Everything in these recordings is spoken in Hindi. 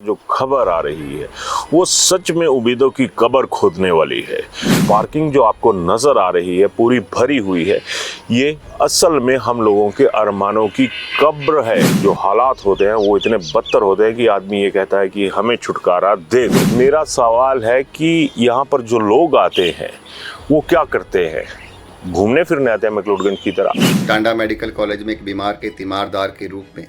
जो खबर आ रही है वो सच में उम्मीदों की कब्र खोदने वाली है। पार्किंग जो आपको नजर आ रही है पूरी भरी हुई है, ये असल में हम लोगों के अरमानों की कब्र है। जो हालात होते हैं वो इतने बदतर होते हैं कि आदमी ये कहता है कि हमें छुटकारा दे दो। मेरा सवाल है कि यहाँ पर जो लोग आते हैं वो क्या करते हैं? घूमने फिरने आते हैं मैक्लोडगंज की तरह। टांडा मेडिकल कॉलेज में एक बीमार के तीमारदार के रूप में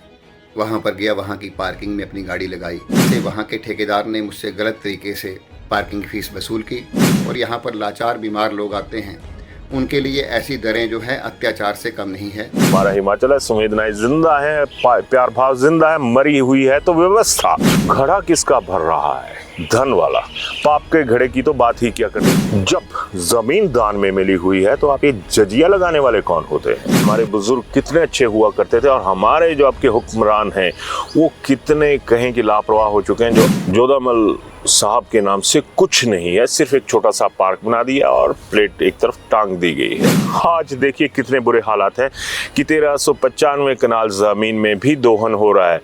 वहां पर गया, वहां की पार्किंग में अपनी गाड़ी लगाई। इससे वहां के ठेकेदार ने मुझसे गलत तरीके से पार्किंग फीस वसूल की और यहां पर लाचार बीमार लोग आते हैं, उनके लिए ऐसी दरें जो है अत्याचार से कम नहीं है। हमारा हिमाचल है, संवेदनाएं जिंदा है, प्यार भाव जिंदा है, मरी हुई है तो व्यवस्था। घड़ा किसका भर रहा है? धन वाला। पाप के घड़े की तो बात ही क्या करें। जब जमीन दान में मिली हुई है तो आप ये जजिया लगाने वाले कौन होते हैं? हमारे बुजुर्ग कितने अच्छे हुआ करते थे और हमारे जो आपके हुक्मरान हैं वो कितने कहें कि लापरवाह हो चुके हैं। जो जोधामल साहब के नाम से कुछ नहीं है, सिर्फ एक छोटा सा पार्क बना दिया और प्लेट एक तरफ टांग दी गई है। आज देखिए कितने बुरे हालात हैं कि 1395 कनाल जमीन में भी दोहन हो रहा है।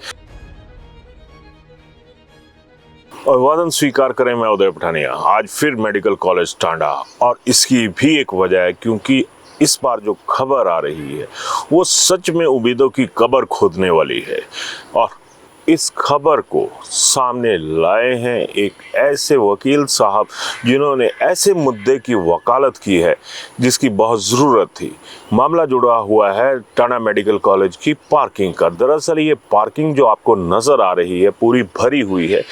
अभिवादन स्वीकार करें, मैं उदय पठानिया। आज फिर मेडिकल कॉलेज टांडा, और इसकी भी एक वजह है क्योंकि इस बार जो खबर आ रही है वो सच में उम्मीदों की कब्र खोदने वाली है। और इस खबर को सामने लाए हैं एक ऐसे वकील साहब जिन्होंने ऐसे मुद्दे की वकालत की है जिसकी बहुत ज़रूरत थी। मामला जुड़ा हुआ है टांडा मेडिकल कॉलेज की पार्किंग का। दरअसल ये पार्किंग जो आपको नज़र आ रही है पूरी भरी हुई है,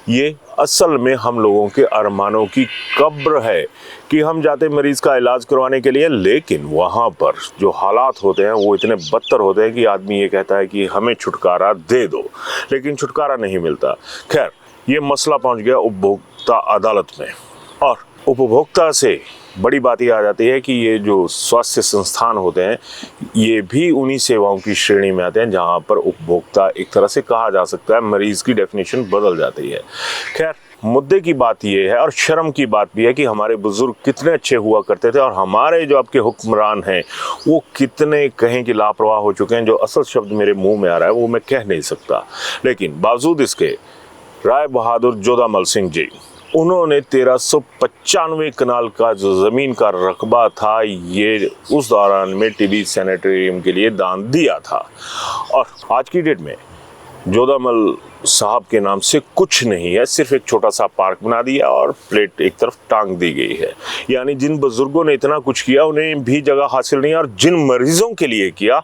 ये असल में हम लोगों के अरमानों की कब्र है कि हम जाते मरीज़ का इलाज करवाने के लिए, लेकिन वहाँ पर जो हालात होते हैं वो इतने बदतर होते हैं कि आदमी ये कहता है कि हमें छुटकारा दे दो, लेकिन छुटकारा नहीं मिलता। खैर, ये मसला पहुँच गया उपभोक्ता अदालत में, और उपभोक्ता से बड़ी बात ये आ जाती है कि ये जो स्वास्थ्य संस्थान होते हैं ये भी उन्हीं सेवाओं की श्रेणी में आते हैं जहाँ पर उपभोक्ता एक तरह से कहा जा सकता है, मरीज़ की डेफिनेशन बदल जाती है। खैर, मुद्दे की बात ये है और शर्म की बात भी है कि हमारे बुजुर्ग कितने अच्छे हुआ करते थे और हमारे जो आपके हुक्मरान हैं वो कितने कहें कि लापरवाह हो चुके हैं। जो असल शब्द मेरे मुंह में आ रहा है वो मैं कह नहीं सकता, लेकिन बावजूद इसके राय बहादुर जोधामल सिंह जी, उन्होंने 1395 कनाल का जो ज़मीन का रकबा था ये उस दौरान में टीबी सैनिटोरियम के लिए दान दिया था। और आज की डेट में जोधामल साहब के नाम से कुछ नहीं है, सिर्फ एक छोटा सा पार्क बना दिया और प्लेट एक तरफ टांग दी गई है। यानी जिन बुजुर्गों ने इतना कुछ किया उन्हें भी जगह हासिल नहीं, और जिन मरीजों के लिए किया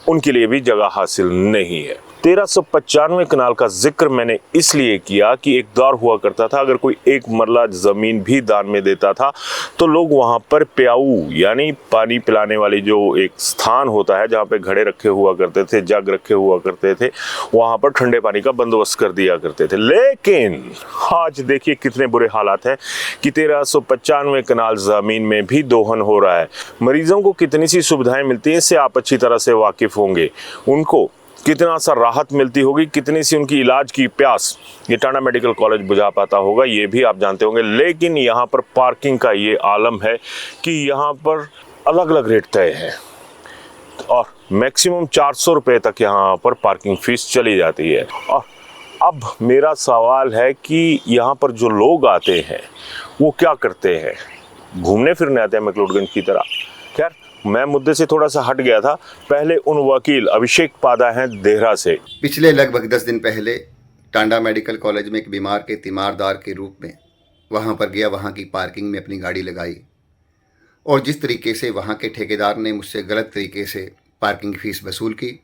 उनके लिए भी जगह हासिल नहीं है। 1395 कनाल का जिक्र मैंने इसलिए किया कि एक दौर हुआ करता था, अगर कोई एक मरला ज़मीन भी दान में देता था तो लोग वहाँ पर प्याऊ यानी पानी पिलाने वाली जो एक स्थान होता है जहाँ पे घड़े रखे हुआ करते थे, जग रखे हुआ करते थे, वहाँ पर ठंडे पानी का बंदोबस्त कर दिया करते थे। लेकिन आज देखिए कितने बुरे हालात हैं कि 1395 कनाल ज़मीन में भी दोहन हो रहा है। मरीजों को कितनी सी सुविधाएं मिलती हैं इससे आप अच्छी तरह से वाकिफ़ होंगे। उनको कितना सा राहत मिलती होगी, कितनी सी उनकी इलाज की प्यास ये टांडा मेडिकल कॉलेज बुझा पाता होगा, ये भी आप जानते होंगे। लेकिन यहाँ पर पार्किंग का ये आलम है कि यहाँ पर अलग अलग रेट तय है और मैक्सिमम 400 रुपये तक यहाँ पर पार्किंग फ़ीस चली जाती है। और अब मेरा सवाल है कि यहाँ पर जो लोग आते हैं वो क्या करते हैं? घूमने फिरने आते हैं मैक्लोडगंज की तरह। खैर, मैं मुद्दे से थोड़ा सा हट गया था। पहले उन वकील अभिषेक पादा हैं देहरा से। पिछले लगभग 10 दिन पहले टांडा मेडिकल कॉलेज में एक बीमार के तीमारदार के रूप में वहां पर गया, वहां की पार्किंग में अपनी गाड़ी लगाई और जिस तरीके से वहां के ठेकेदार ने मुझसे गलत तरीके से पार्किंग फ़ीस वसूल की,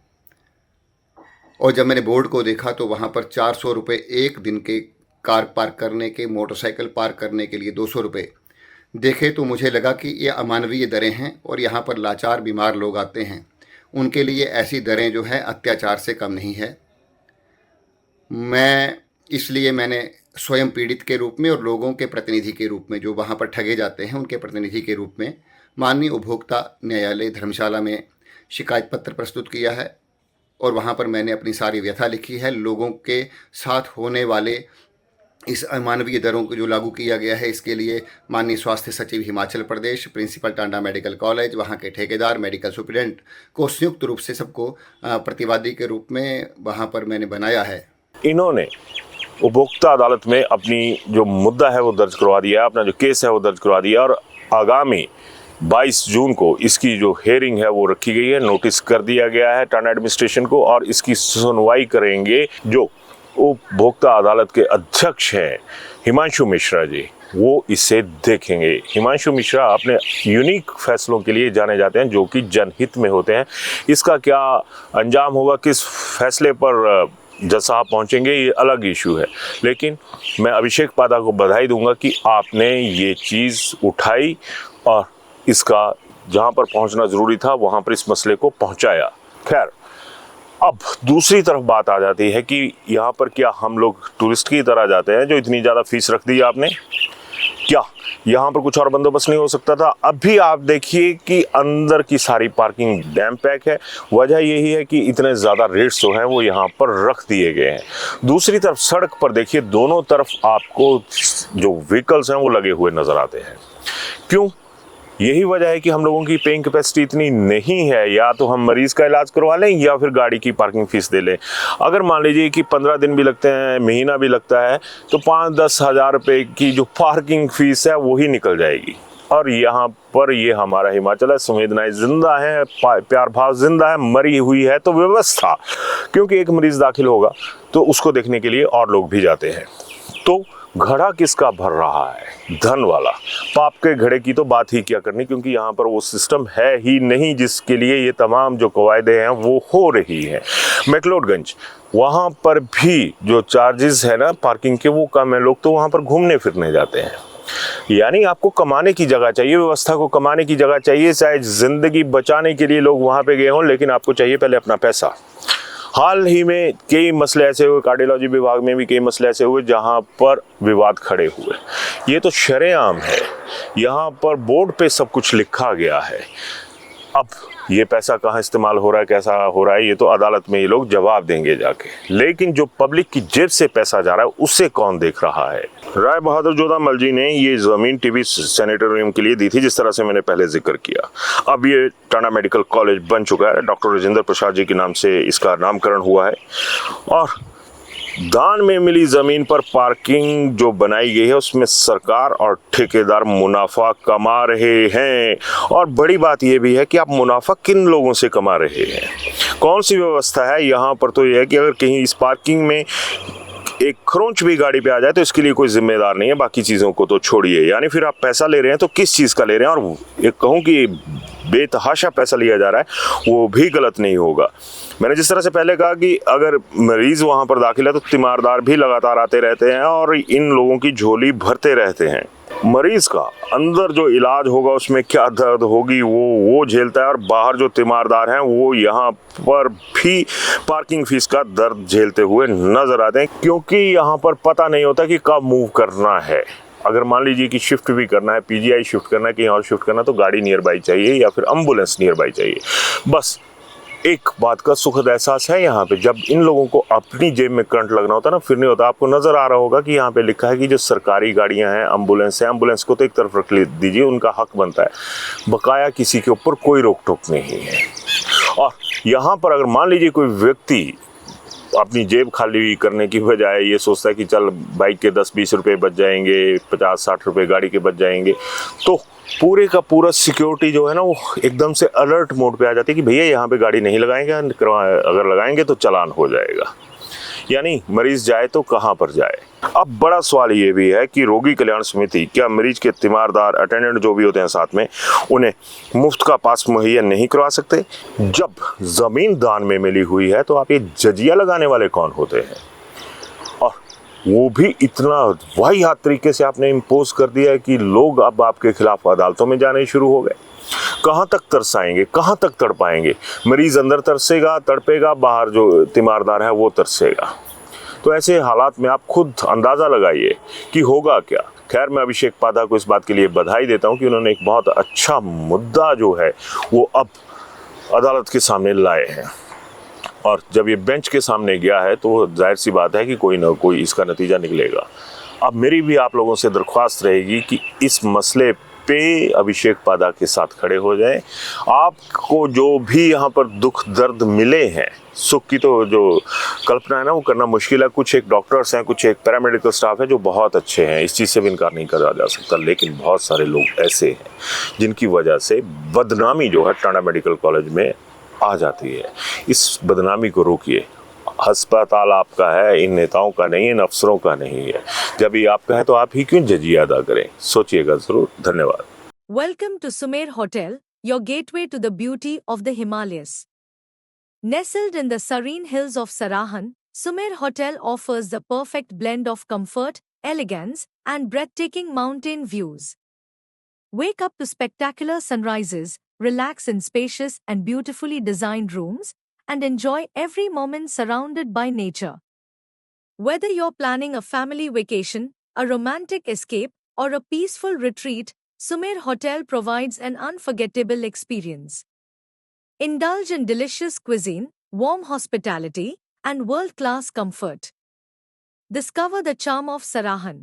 और जब मैंने बोर्ड को देखा तो वहाँ पर 400 रुपये एक दिन के कार पार्क करने के, मोटरसाइकिल पार्क करने के लिए 200 रुपये देखे तो मुझे लगा कि ये अमानवीय दरें हैं और यहाँ पर लाचार बीमार लोग आते हैं, उनके लिए ऐसी दरें जो है अत्याचार से कम नहीं है। मैंने स्वयं पीड़ित के रूप में और लोगों के प्रतिनिधि के रूप में जो वहाँ पर ठगे जाते हैं उनके प्रतिनिधि के रूप में माननीय उपभोक्ता न्यायालय धर्मशाला में शिकायत पत्र प्रस्तुत किया है और वहाँ पर मैंने अपनी सारी व्यथा लिखी है। लोगों के साथ होने वाले इस अमानवीय दरों को जो लागू किया गया है इसके लिए माननीय स्वास्थ्य सचिव Himachal Pradesh, principal Tanda medical college, वहाँ के ठेकेदार, मेडिकल सुप्रिटेंडेंट को संयुक्त रूप से सबको प्रतिवादी के रूप में वहाँ पर मैंने बनाया है। इन्होंने उपभोक्ता अदालत में अपनी जो मुद्दा है वो दर्ज करवा दिया, अपना जो केस है वो दर्ज करवा दिया और आगामी 22 जून को इसकी जो हेयरिंग है वो रखी गई है। नोटिस कर दिया गया है टांडा एडमिनिस्ट्रेशन को और इसकी सुनवाई करेंगे जो उपभोक्ता अदालत के अध्यक्ष हैं हिमांशु मिश्रा जी, वो इसे देखेंगे। हिमांशु मिश्रा अपने यूनिक फैसलों के लिए जाने जाते हैं जो कि जनहित में होते हैं। इसका क्या अंजाम होगा, किस फैसले पर जज साहब पहुँचेंगे, ये अलग इशू है, लेकिन मैं अभिषेक पादा को बधाई दूंगा कि आपने ये चीज़ उठाई और इसका जहाँ पर पहुँचना ज़रूरी था वहाँ पर इस मसले को पहुँचाया। खैर, अब दूसरी तरफ बात आ जाती है कि यहाँ पर क्या हम लोग टूरिस्ट की तरह जाते हैं जो इतनी ज़्यादा फीस रख दी आपने, क्या यहाँ पर कुछ और बंदोबस्त नहीं हो सकता था? अभी आप देखिए कि अंदर की सारी पार्किंग डैम पैक है। वजह यही है कि इतने ज़्यादा रेट्स जो हैं वो यहाँ पर रख दिए गए हैं। दूसरी तरफ सड़क पर देखिए, दोनों तरफ आपको जो व्हीकल्स हैं वो लगे हुए नज़र आते हैं। क्यों? यही वजह है कि हम लोगों की पेइंग कैपेसिटी इतनी नहीं है, या तो हम मरीज़ का इलाज करवा लें या फिर गाड़ी की पार्किंग फ़ीस दे लें। अगर मान लीजिए कि 15 दिन भी लगते हैं, महीना भी लगता है, तो 5-10 हज़ार रुपये की जो पार्किंग फ़ीस है वही निकल जाएगी। और यहाँ पर ये हमारा हिमाचल है, संवेदनाएं जिंदा हैं, प्यार भाव जिंदा है, मरी हुई है तो व्यवस्था, क्योंकि एक मरीज़ दाखिल होगा तो उसको देखने के लिए और लोग भी जाते हैं। तो घड़ा किसका भर रहा है? धन वाला। पाप के घड़े की तो बात ही क्या करनी, क्योंकि यहाँ पर वो सिस्टम है ही नहीं जिसके लिए ये तमाम जो कवायदे हैं वो हो रही हैं। मैक्लोडगंज, वहाँ पर भी जो चार्जेस है ना पार्किंग के वो कम है, लोग तो वहाँ पर घूमने फिरने जाते हैं। यानी आपको कमाने की जगह चाहिए, व्यवस्था को कमाने की जगह चाहिए, चाहे ज़िंदगी बचाने के लिए लोग वहाँ पे गए हों, लेकिन आपको चाहिए पहले अपना पैसा। हाल ही में कई मसले ऐसे हुए, कार्डियोलॉजी विभाग में भी कई मसले ऐसे हुए जहां पर विवाद खड़े हुए। ये तो शरेआम है, यहाँ पर बोर्ड पे सब कुछ लिखा गया है। अब ये पैसा कहाँ इस्तेमाल हो रहा है, कैसा हो रहा है, ये तो अदालत में ये लोग जवाब देंगे जाके। लेकिन जो पब्लिक की जेब से पैसा जा रहा है उसे कौन देख रहा है? राय बहादुर जोधामल जी ने ये ज़मीन टीबी सैनिटोरियम के लिए दी थी, जिस तरह से मैंने पहले जिक्र किया। अब ये टांडा मेडिकल कॉलेज बन चुका है, डॉक्टर राजेंद्र प्रसाद जी के नाम से इसका नामकरण हुआ है। और दान में मिली ज़मीन पर पार्किंग जो बनाई गई है उसमें सरकार और ठेकेदार मुनाफा कमा रहे हैं। और बड़ी बात यह भी है कि आप मुनाफा किन लोगों से कमा रहे हैं, कौन सी व्यवस्था है यहाँ पर? तो यह है कि अगर कहीं इस पार्किंग में एक खरोंच भी गाड़ी पे आ जाए तो इसके लिए कोई जिम्मेदार नहीं है, बाकी चीज़ों को तो छोड़िए। यानी फिर आप पैसा ले रहे हैं तो किस चीज़ का ले रहे हैं? और एक कहूँ कि बेतहाशा पैसा लिया जा रहा है वो भी गलत नहीं होगा। मैंने जिस तरह से पहले कहा कि अगर मरीज़ वहाँ पर दाखिल है तो तीमारदार भी लगातार आते रहते हैं और इन लोगों की झोली भरते रहते हैं। मरीज़ का अंदर जो इलाज होगा उसमें क्या दर्द होगी वो झेलता है, और बाहर जो तीमारदार हैं वो यहाँ पर भी पार्किंग फीस का दर्द झेलते हुए नजर आते हैं, क्योंकि यहाँ पर पता नहीं होता कि कब मूव करना है। अगर मान लीजिए कि शिफ्ट भी करना है, पीजीआई शिफ्ट करना है, कहीं और शिफ्ट करना है, तो गाड़ी नियर बाई चाहिए या फिर एम्बुलेंस नियर बाई चाहिए। बस एक बात का सुखद एहसास है यहाँ पे, जब इन लोगों को अपनी जेब में करंट लगना होता है ना, फिर नहीं होता। आपको नज़र आ रहा होगा कि यहाँ पे लिखा है कि जो सरकारी गाड़ियाँ हैं, एम्बुलेंस है, एम्बुलेंस को तो एक तरफ रख दीजिए, उनका हक बनता है, बकाया किसी के ऊपर कोई रोक टोक नहीं है। और यहाँ पर अगर मान लीजिए कोई व्यक्ति अपनी जेब खाली करने की बजाय ये सोचता है कि चल बाइक के 10-20 रुपये बच जाएंगे, 50-60 रुपये गाड़ी के बच जाएंगे, तो पूरे का पूरा सिक्योरिटी जो है ना वो एकदम से अलर्ट मोड पे आ जाती है कि भैया यहाँ पे गाड़ी नहीं लगाएंगे, अगर लगाएंगे तो चालान हो जाएगा। यानी मरीज जाए तो कहाँ पर जाए? अब बड़ा सवाल ये भी है कि रोगी कल्याण समिति क्या मरीज के तीमारदार, अटेंडेंट जो भी होते हैं साथ में, उन्हें मुफ्त का पास मुहैया नहीं करवा सकते? जब जमीन दान में मिली हुई है तो आप ये जजिया लगाने वाले कौन होते हैं? और वो भी इतना वाहियात तरीके से आपने इम्पोज कर दिया है कि लोग अब आपके खिलाफ अदालतों में जाने शुरू हो गए। कहाँ तक तरसाएंगे, कहाँ तक तड़पाएंगे? मरीज अंदर तरसेगा, तड़पेगा, बाहर जो तीमारदार है वो तरसेगा। तो ऐसे हालात में आप खुद अंदाज़ा लगाइए कि होगा क्या। खैर, मैं अभिषेक पादा को इस बात के लिए बधाई देता हूँ कि उन्होंने एक बहुत अच्छा मुद्दा जो है वो अब अदालत के सामने लाए हैं, और जब ये बेंच के सामने गया है तो जाहिर सी बात है कि कोई ना कोई इसका नतीजा निकलेगा। अब मेरी भी आप लोगों से दरख्वास्त रहेगी कि इस मसले पे अभिषेक पादा के साथ खड़े हो जाएं। आपको जो भी यहाँ पर दुख दर्द मिले हैं, सुख की तो जो कल्पना है ना वो करना मुश्किल है। कुछ एक डॉक्टर्स हैं, कुछ एक पैरामेडिकल स्टाफ है जो बहुत अच्छे हैं, इस चीज़ से भी इनकार नहीं करा जा सकता। लेकिन बहुत सारे लोग ऐसे हैं जिनकी वजह से बदनामी जो है टांडा मेडिकल कॉलेज में आ जाती है। इस बदनामी को रोकिए। अस्पताल आपका है, इन नेताओं का नहीं है, इन अफसरों का नहीं है। जब ये आपका है तो आप ही क्यों जजिया अदा करें? सोचिएगा ज़रूर। धन्यवाद। Welcome to Sumer Hotel, your gateway to the beauty of the Himalayas. Nestled in the serene hills of Sarahan, Sumer Hotel offers the perfect blend of comfort, elegance, and breathtaking mountain views. Wake up to spectacular sunrises, relax in spacious and beautifully designed rooms, and enjoy every moment surrounded by nature. Whether you're planning a family vacation, a romantic escape, or a peaceful retreat, Sumer Hotel provides an unforgettable experience. Indulge in delicious cuisine, warm hospitality, and world-class comfort. Discover the charm of Sarahan,